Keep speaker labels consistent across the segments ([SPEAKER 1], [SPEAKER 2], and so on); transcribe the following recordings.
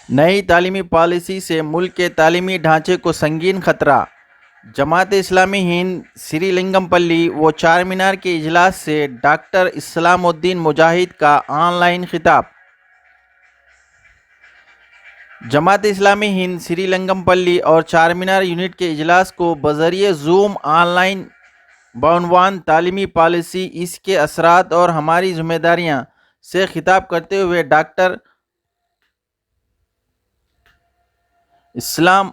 [SPEAKER 1] نئی تعلیمی پالیسی سے ملک کے تعلیمی ڈھانچے کو سنگین خطرہ۔ جماعت اسلامی ہند سری لنگم پلی و چار مینار کے اجلاس سے ڈاکٹر اسلام الدین مجاہد کا آن لائن خطاب۔ جماعت اسلامی ہند سری لنگم پلی اور چار مینار یونٹ کے اجلاس کو بذریعہ زوم آن لائن بعنوان تعلیمی پالیسی، اس کے اثرات اور ہماری ذمہ داریاں سے خطاب کرتے ہوئے ڈاکٹر اسلام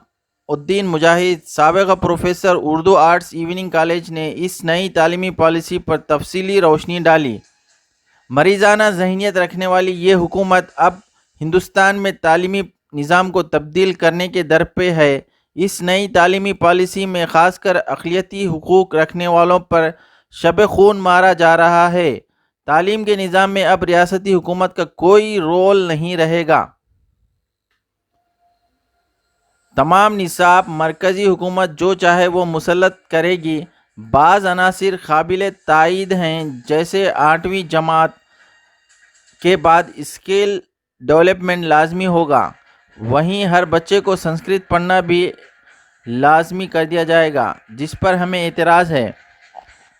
[SPEAKER 1] الدین مجاہد، سابق professor Urdu arts evening college نے اس نئی تعلیمی پالیسی پر تفصیلی روشنی ڈالی۔ مریضانہ ذہنیت رکھنے والی یہ حکومت اب ہندوستان میں تعلیمی نظام کو تبدیل کرنے کے در پہ ہے۔ اس نئی تعلیمی پالیسی میں خاص کر اقلیتی حقوق رکھنے والوں پر شب خون مارا جا رہا ہے۔ تعلیم کے نظام میں اب ریاستی حکومت کا کوئی رول نہیں رہے گا۔ تمام نصاب مرکزی حکومت جو چاہے وہ مسلط کرے گی۔ بعض عناصر قابل تائید ہیں، جیسے 8ویں جماعت کے بعد اسکل ڈیولپمنٹ لازمی ہوگا، وہیں ہر بچے کو سنسکرت پڑھنا بھی لازمی کر دیا جائے گا، جس پر ہمیں اعتراض ہے۔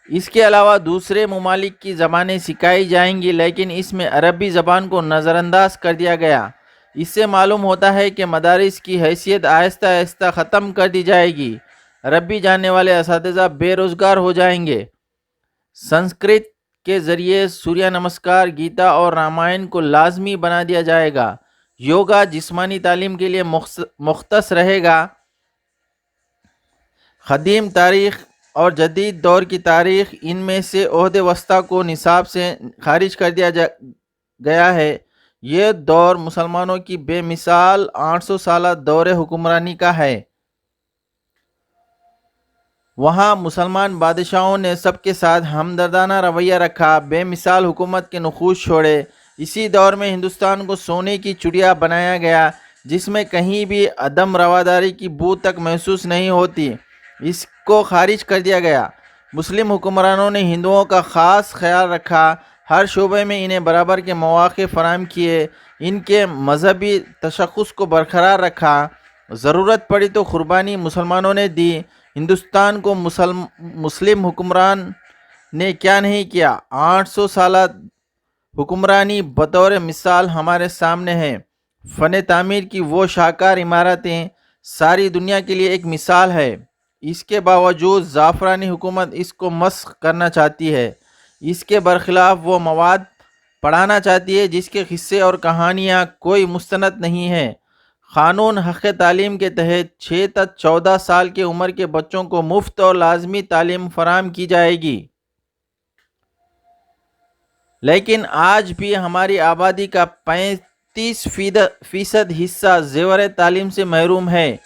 [SPEAKER 1] اس کے علاوہ دوسرے ممالک کی زبانیں سکھائی جائیں گی، لیکن اس میں عربی زبان کو نظر انداز کر دیا گیا۔ اس سے معلوم ہوتا ہے کہ مدارس کی حیثیت آہستہ آہستہ ختم کر دی جائے گی۔ عربی جاننے والے اساتذہ بے روزگار ہو جائیں گے۔ سنسکرت کے ذریعے سوریہ نمسکار، گیتا اور رامائن کو لازمی بنا دیا جائے گا۔ یوگا جسمانی تعلیم کے لیے مختص رہے گا۔ قدیم تاریخ اور جدید دور کی تاریخ، ان میں سے عہد وسطیٰ کو نصاب سے خارج کر دیا گیا ہے۔ یہ دور مسلمانوں کی بے مثال 800 سالہ دور حکمرانی کا ہے۔ وہاں مسلمان بادشاہوں نے سب کے ساتھ ہمدردانہ رویہ رکھا، بے مثال حکومت کے نقوش چھوڑے۔ اسی دور میں ہندوستان کو سونے کی چڑیا بنایا گیا، جس میں کہیں بھی عدم رواداری کی بو تک محسوس نہیں ہوتی۔ اس کو خارج کر دیا گیا۔ مسلم حکمرانوں نے ہندوؤں کا خاص خیال رکھا، ہر شعبے میں انہیں برابر کے مواقع فراہم کیے، ان کے مذہبی تشخص کو برقرار رکھا۔ ضرورت پڑی تو قربانی مسلمانوں نے دی۔ ہندوستان کو مسلم حکمران نے کیا نہیں کیا۔ 800 سالہ حکمرانی بطور مثال ہمارے سامنے ہے۔ فن تعمیر کی وہ شاہکار عمارتیں ساری دنیا کے لیے ایک مثال ہے۔ اس کے باوجود زعفرانی حکومت اس کو مسخ کرنا چاہتی ہے۔ اس کے برخلاف وہ مواد پڑھانا چاہتی ہے جس کے قصے اور کہانیاں کوئی مستند نہیں ہے۔ قانون حق تعلیم کے تحت 6 تا 14 سال کی عمر کے بچوں کو مفت اور لازمی تعلیم فراہم کی جائے گی۔ لیکن آج بھی ہماری آبادی کا 35% حصہ زیور تعلیم سے محروم ہے۔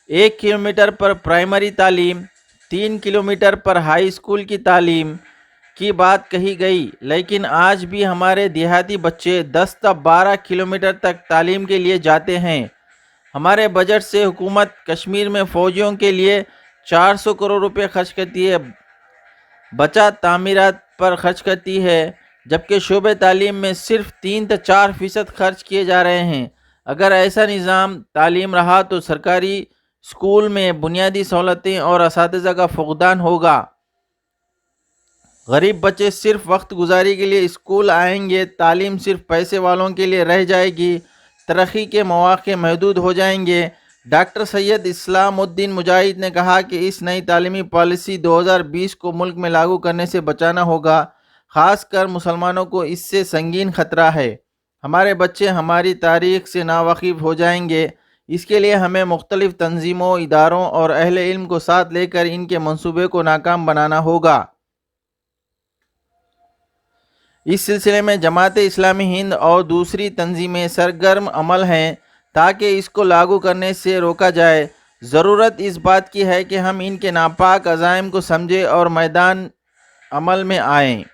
[SPEAKER 1] 1 کلومیٹر پر پرائمری تعلیم، 3 کلومیٹر پر ہائی اسکول کی تعلیم کی بات کہی گئی، لیکن آج بھی ہمارے دیہاتی بچے 10 تا 12 کلومیٹر تک تعلیم کے لیے جاتے ہیں۔ ہمارے بجٹ سے حکومت کشمیر میں فوجیوں کے لیے 400 کروڑ روپے خرچ کرتی ہے، بچہ تعمیرات پر خرچ کرتی ہے، جبکہ شعبہ تعلیم میں صرف 3 تا 4% خرچ کیے جا رہے ہیں۔ اگر ایسا نظام تعلیم رہا تو سرکاری اسکول میں بنیادی سہولتیں اور اساتذہ کا فقدان ہوگا۔ غریب بچے صرف وقت گزاری کے لیے اسکول آئیں گے، تعلیم صرف پیسے والوں کے لیے رہ جائے گی، ترقی کے مواقع محدود ہو جائیں گے۔ ڈاکٹر سید اسلام الدین مجاہد نے کہا کہ اس نئی تعلیمی پالیسی 2020 کو ملک میں لاگو کرنے سے بچانا ہوگا، خاص کر مسلمانوں کو اس سے سنگین خطرہ ہے۔ ہمارے بچے ہماری تاریخ سے ناواقف ہو جائیں گے۔ اس کے لیے ہمیں مختلف تنظیموں، اداروں اور اہل علم کو ساتھ لے کر ان کے منصوبے کو ناکام بنانا ہوگا۔ اس سلسلے میں جماعت اسلامی ہند اور دوسری تنظیمیں سرگرم عمل ہیں تاکہ اس کو لاگو کرنے سے روکا جائے۔ ضرورت اس بات کی ہے کہ ہم ان کے ناپاک عزائم کو سمجھیں اور میدان عمل میں آئیں۔